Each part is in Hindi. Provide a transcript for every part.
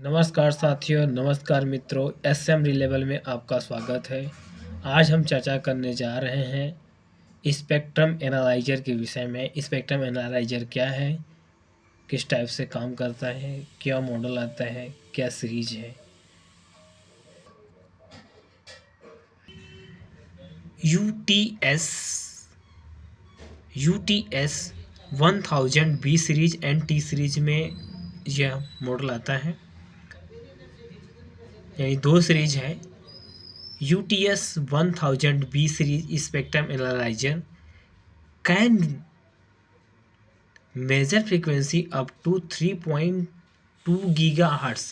नमस्कार साथियों, नमस्कार मित्रों। एसएम रिलेबल में आपका स्वागत है। आज हम चर्चा करने जा रहे हैं स्पेक्ट्रम एनालाइजर के विषय में। स्पेक्ट्रम एनालाइजर क्या है, किस टाइप से काम करता है, क्या मॉडल आता है, क्या सीरीज है। UTS 1000 B series and T series में यह मॉडल आता है, यानी दो सीरीज है। UTS 1000 B series spectrum analyzer can measure frequency up to 3.2 gigahertz.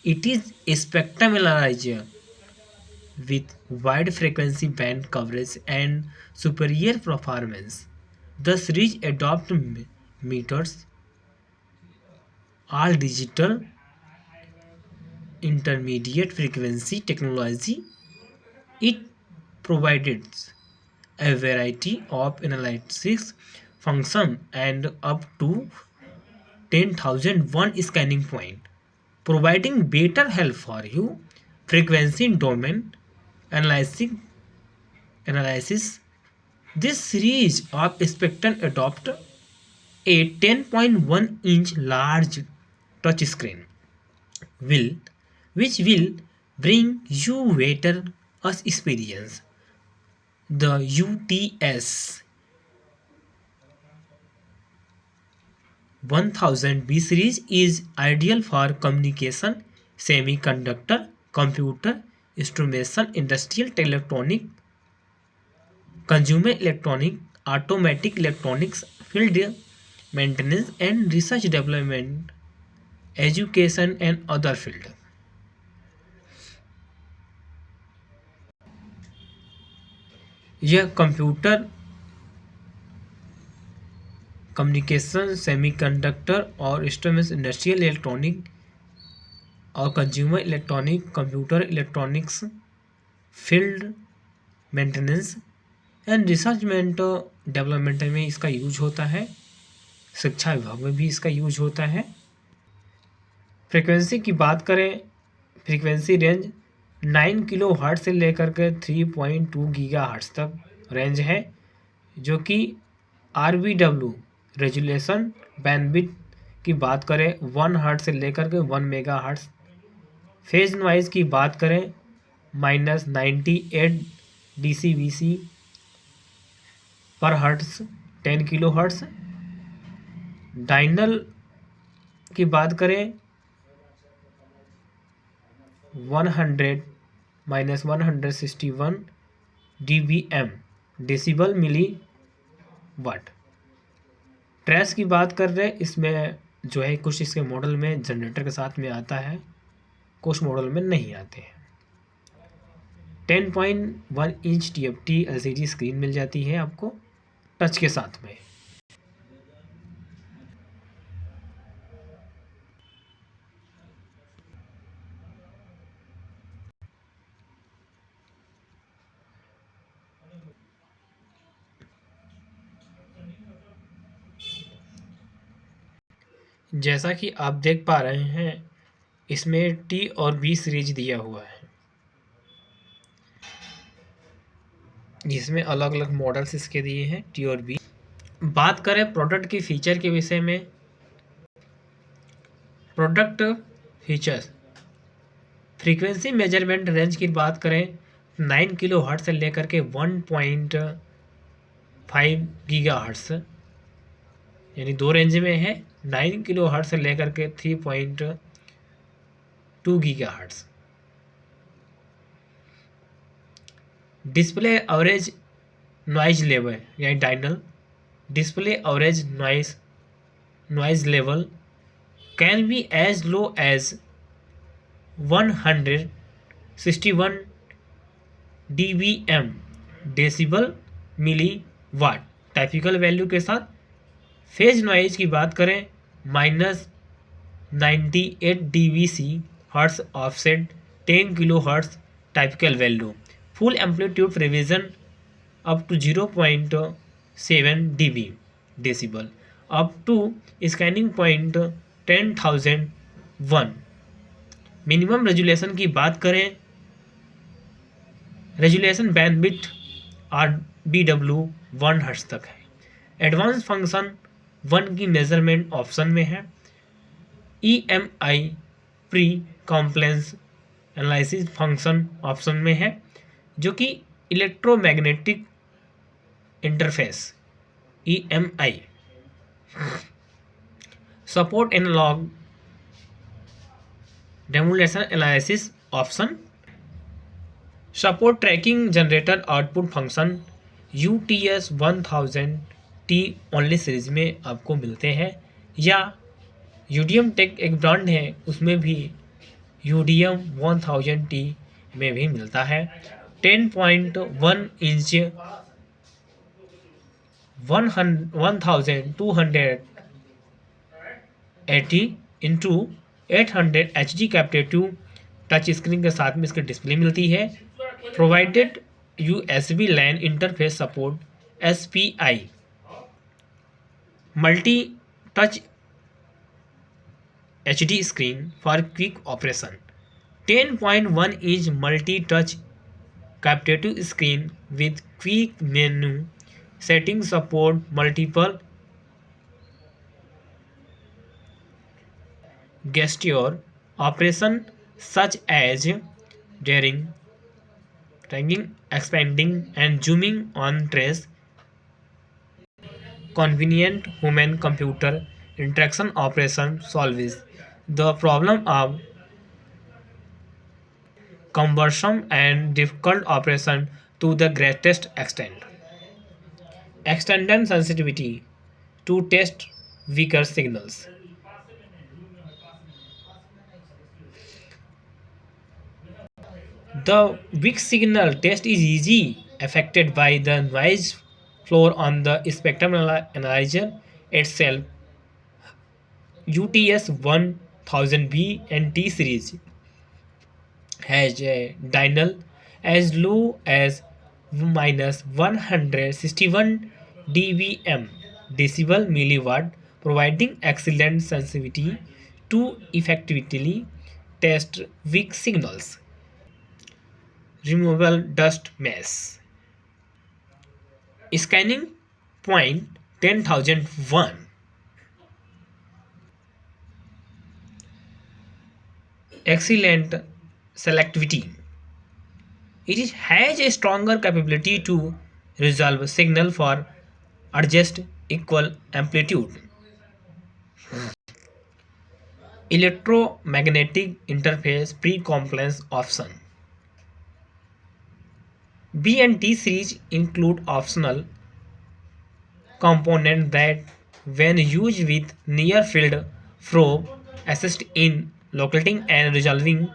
It is a spectrum analyzer with wide frequency band coverage and superior performance. The series adopt meters, all digital intermediate frequency technology. It provides a variety of analytics function and up to 10,001 scanning point, providing better help for you. Frequency domain analysis. analysis. This series of spectrum adopt a 10.1-inch large touch screen will which will bring you better as experience. The UTS 1000 B series is ideal for communication, semiconductor, computer, instrumentation, industrial electronic, consumer electronic, automatic electronics, field maintenance and research development, education and other field. यह कंप्यूटर, कम्युनिकेशन, सेमीकंडक्टर और इंस्ट्रूमेंट्स, इंडस्ट्रियल इलेक्ट्रॉनिक और consumer electronic, computer electronics, field maintenance and research and development में इसका यूज होता है। शिक्षा विभाग में भी इसका यूज होता है। फ्रीक्वेंसी की बात करें, फ्रीक्वेंसी रेंज 9 किलो हर्ट्ज से लेकर के 3.2 गीगा हर्ट्ज तक रेंज है, जो कि RBW रेजुलेशन बैंडविड्थ की बात करें 1 हर्ट्ज से लेकर के 1 मेगा हर्ट्ज। फेज नॉइज़ की बात करें -98 DCBC पर हर्ट्ज 10 किलो हर्ट्ज। डाइनल की बात करें 100 -161 dBm डेसिबल मिली वाट। ट्रेस की बात कर रहे हैं, इसमें जो है कुछ इसके मॉडल में जनरेटर के साथ में आता है, कुछ मॉडल में नहीं आते हैं। 10.1 इंच TFT LCD स्क्रीन मिल जाती है आपको टच के साथ में। जैसा कि आप देख पा रहे हैं, इसमें टी और बी सीरीज दिया हुआ है, जिसमें अलग अलग मॉडल्स इसके दिए हैं टी और बी। बात करें प्रोडक्ट की फीचर के विषय में, product features frequency measurement range की बात करें 9 किलो हर्ट्ज से लेकर के 1.5 गीगा हर्ट्ज, यानी दो रेंज में है। 9 किलो हर्ट्ज से लेकर के 3.2 giga hertz. Display average noise level यानी डाइनल, display average noise level can be as low as 161 dBm decibel milli watt typical value के साथ। फेज नॉइज की बात करें -98 dBc hertz offset 10 kilo hertz typical value. Full amplitude revision up to 0.7 dB decibel up to scanning point 10,001 minimum resolution की बात करें, रेजुलेशन बैंडविड्थ RBW 1 हर्ट्ज तक है। एडवांस फंक्शन 1 की मेजरमेंट ऑप्शन में है। EMI pre complex analysis function option में है, जो कि electromagnetic interface EMI support analogue demodulation analysis option, support tracking generator output function UTS 1000T only series में आपको मिलते हैं, या यूडीएम टेक एक ब्रांड है, उसमें भी UDM 1000T में भी मिलता है। 10.1 inch 1280 into 800 HD capacitive touch screen के साथ में इसकी डिस्प्ले मिलती है। Provided USB LAN interface support SPI multi touch HD screen for quick operation. 10.1 inch multi-touch captive screen with quick menu settings, support multiple gesture operation such as dragging, expanding and zooming on trace. Convenient human computer interaction operation solves the problem of cumbersome and difficult operation to the greatest extent. Extended sensitivity to test weaker signals. The weak signal test is easy affected by the noise floor on the spectrum analyzer itself. UTS 1000B and T series has a dial as low as minus 161 dBm decibel milliwatt, providing excellent sensitivity to effectively test weak signals. Removable dust mesh. Scanning point 10,001. Excellent selectivity. It has a stronger capability to resolve signal for adjust equal amplitude. Electromagnetic interface pre-complex option. B and T series include optional components that, when used with near field probe, assist in locating and resolving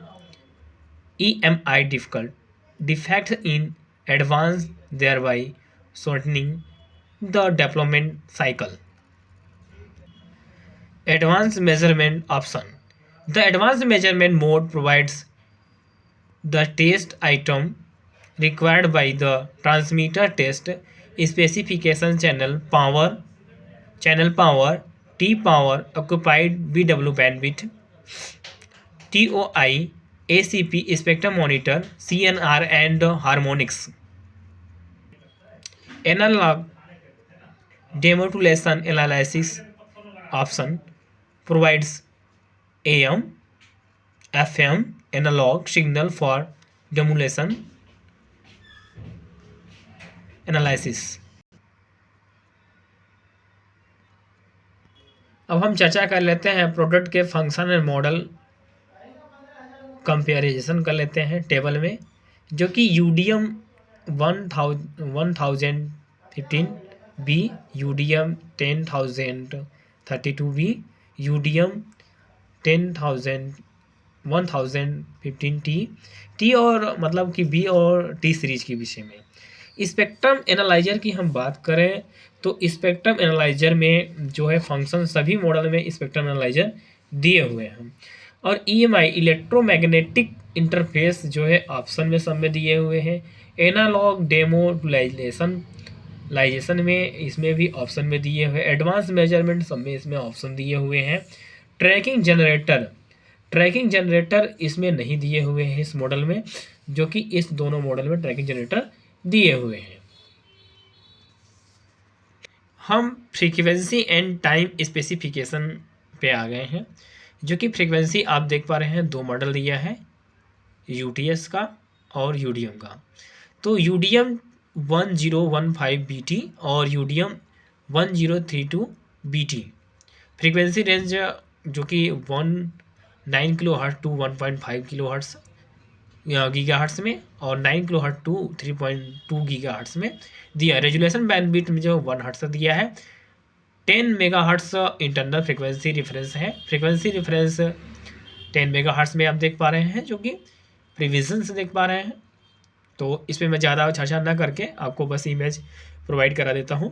EMI defects in advance, thereby shortening the deployment cycle. Advanced measurement option. The advanced measurement mode provides the test item required by the transmitter test specification channel power, T power, occupied BW bandwidth, TOI, ACP spectrum monitor, CNR and harmonics. Analog demodulation analysis option provides AM, FM analog signal for demodulation analysis. अब हम चर्चा कर लेते हैं प्रोडक्ट के फंक्शन एंड मॉडल कंपेरिजन कर लेते हैं टेबल में, जो कि UDM 1015B, UDM 10,032B, UDM 1015T और मतलब कि B और T सीरीज के विषय में। स्पेक्ट्रम एनालाइजर की हम बात करें तो स्पेक्ट्रम एनालाइजर में जो है फंक्शन सभी मॉडल में स्पेक्ट्रम एनालाइजर दिए हुए हैं, और EMI इलेक्ट्रोमैग्नेटिक इंटरफेस जो है ऑप्शन में सब में दिए हुए हैं। एनालॉग डेमोडुलाइजेशन में इसमें भी ऑप्शन में दिए हुए। एडवांस मेजरमेंट सब में इसमें ऑप्शन दिए हुए हैं। ट्रैकिंग जनरेटर ट्रैकिंग जनरेटर इसमें नहीं दिए हुए हैं इस मॉडल में, जो कि इस दोनों मॉडल में ट्रैकिंग जनरेटर दिए हुए हैं। हम फ्रीक्वेंसी एंड टाइम स्पेसिफिकेशन पे आ गए हैं, जो कि फ्रीक्वेंसी आप देख पा रहे हैं, दो मॉडल दिया है, यूटीएस का और यूडीएम का। तो यूडीएम 1015 बीटी और यूडीएम 1032 बीटी फ्रीक्वेंसी रेंज जो कि 9 kilohertz to 1.5 kilohertz gigahertz में और 9 kilohertz to 3.2 gigahertz में दिया। रेजुलेशन बैंडविड्थ में जो 1 हर्ट्ज दिया है। 10 megahertz internal frequency reference है। फ्रीक्वेंसी रेफरेंस 10 मेगा हर्ट्स में आप देख पा रहे हैं, जो कि प्रिविजन से देख पा रहे हैं। तो इसमें मैं ज़्यादा चर्चा ना करके आपको बस इमेज प्रोवाइड करा देता हूँ।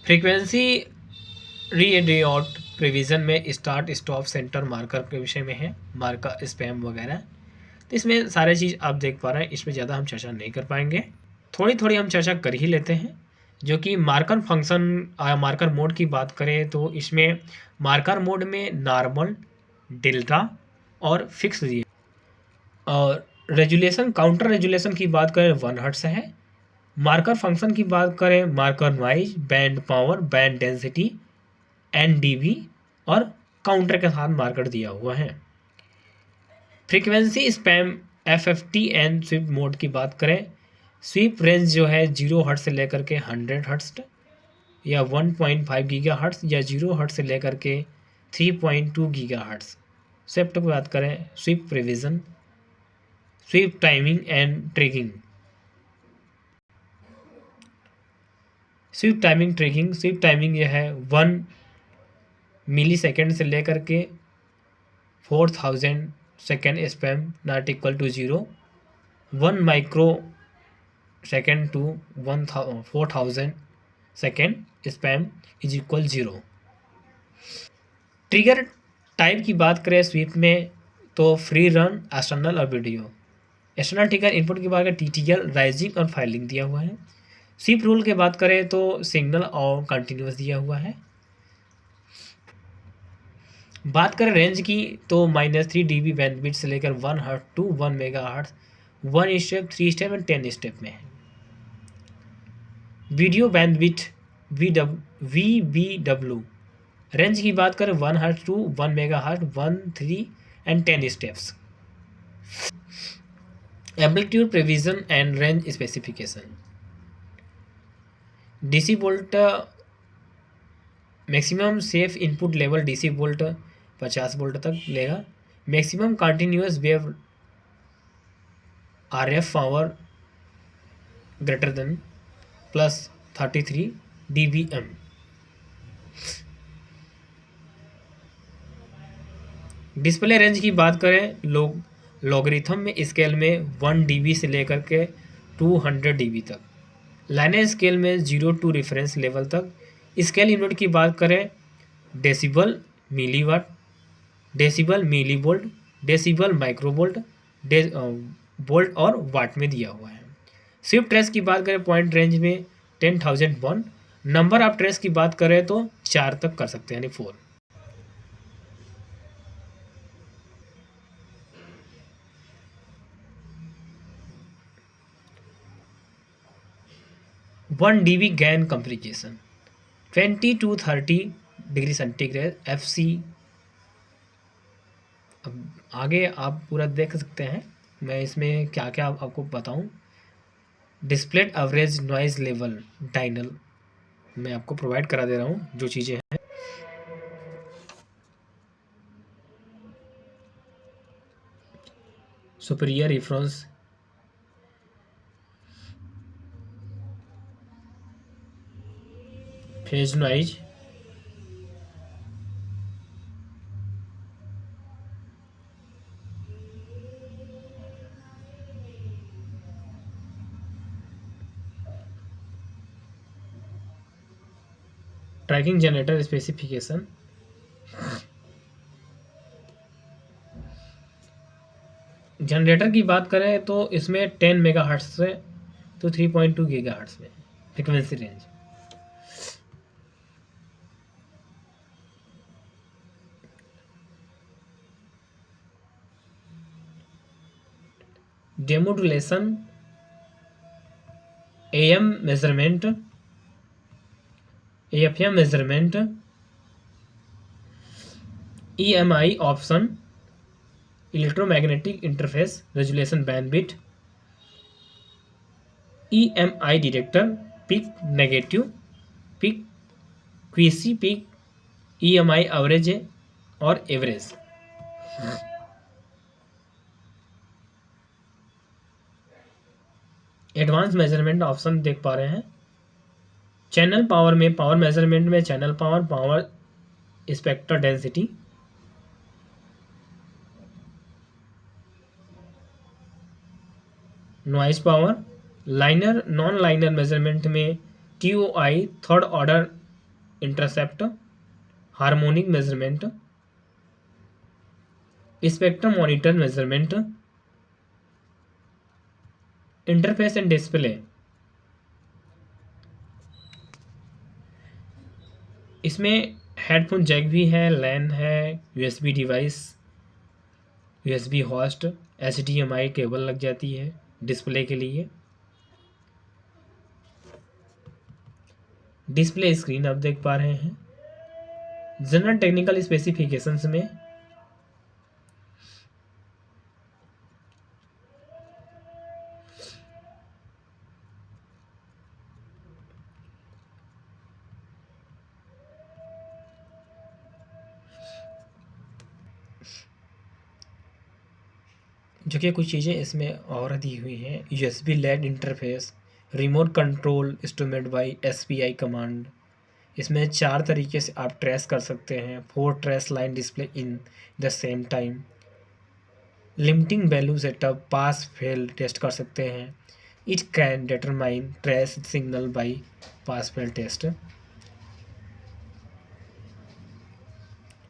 फ्रीक्वेंसी रीएडियोट प्रिविजन में स्टार्ट स्टॉप सेंटर मार्कर के विषय में है, मार्कर स्पैम वगैरह। तो इसमें सारे चीज़ आप देख पा रहे हैं, इसमें ज़्यादा हम चर्चा नहीं कर पाएंगे, थोड़ी थोड़ी हम चर्चा कर ही लेते हैं। जो कि मार्कर फंक्शन मार्कर मोड की बात करें तो इसमें मार्कर मोड में नॉर्मल, डेल्टा और फिक्स दिए। और रेजुलेशन, काउंटर रेजुलेशन की बात करें 1 हर्ट्ज है। मार्कर फंक्शन की बात करें, marker noise, band power, band density, NdB और काउंटर के साथ मार्कर दिया हुआ है। Frequency span FFT and sweep mode की बात करें, स्वीप रेंज जो है 0 हर्ट्ज से लेकर के 100 हर्ट्ज या 1.5 गीगा हर्ट्ज या 0 हर्ट्ज से लेकर के 3.2 गीगा हर्ट्ज। स्वेप्ट की बात करें, sweep precision, sweep timing and tracking. Sweep timing tracking, sweep timing यह है 1 मिली सेकेंड से लेकर के 4000 second span not equal to 0, 1 microsecond to 4000 second span is equal 0। Trigger type की बात करें स्वीप में तो फ्री रन, एक्सटर्नल और वीडियो। एक्सटर्नल ट्रिगर इनपुट की बात करें टीटीएल, राइजिंग और फाइलिंग दिया हुआ है। स्वीप रूल की बात करें तो सिग्नल और कंटिन्यूस दिया हुआ है। बात करें रेंज की तो -3 dB बैंडविड्थ से लेकर 1 hertz to 1 megahertz, 1 step, 3 step and 10 step में है। वीडियो बैंडविड्थ VBW रेंज की बात करें 1 hertz to 1 megahertz, 1, 3 and 10 steps. Amplitude precision and range specification. DC volt maximum safe input level DC volt 50 volt तक लेगा। Maximum continuous wave RF power greater than +33 dBm। Display range की बात करें लॉगरिथम में स्केल में 1 dB से लेकर के 200 dB तक। लाइनर स्केल में 0 टू रेफरेंस लेवल तक। स्केल यूनिट की बात करें decibel, milliwatt, decibel millivolt, decibel microvolt, volt और वाट में दिया हुआ है। स्विफ्ट ट्रेस की बात करें पॉइंट रेंज में 10,001। नंबर ऑफ ट्रेस की बात करें तो 4 तक कर सकते हैं, यानी 4। 1 dB gain complication, 20 to 30 degree centigrade FC। अब आगे आप पूरा देख सकते हैं, मैं इसमें क्या क्या आपको बताऊं। डिस्प्लेड एवरेज नॉइज लेवल डाइनल मैं आपको प्रोवाइड करा दे रहा हूं जो चीज़ें हैं। Superior reference, phase noise, tracking generator specification. Generator की बात करें तो इसमें 10 मेगा हर्ट्ज से तो 3.2 गीगा हर्ट्ज में frequency range. Demodulation, AM measurement, AFM measurement, EMI option, electromagnetic interface resolution bandwidth, EMI detector, peak negative, peak quasi peak, EMI average और एवरेज। एडवांस मेजरमेंट ऑप्शन देख पा रहे हैं। चैनल पावर में, पावर मेजरमेंट में channel power, power spectral density, noise power, linear non linear measurement में TOI third order intercept, harmonic measurement, spectrum monitor measurement, interface and display. इसमें हेडफोन जैक भी है, लैन है, USB device, USB host, HDMI cable लग जाती है डिस्प्ले के लिए। डिस्प्ले स्क्रीन आप देख पा रहे हैं। जनरल टेक्निकल स्पेसिफिकेशंस में जो कि कुछ चीज़ें इसमें और दी हुई हैं। USB LED interface, remote control instrument by SPI command. इसमें 4 तरीके से आप ट्रेस कर सकते हैं। 4 trace line display in the same time, limiting value setup, pass fail test कर सकते हैं। It can determine trace signal by pass fail test.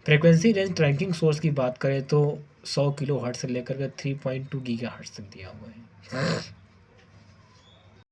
Frequency range tracking source की बात करें तो 100 किलो हर्ट्ज से लेकर के 3.2 गीगा हर्ट्ज तक दिया हुआ है।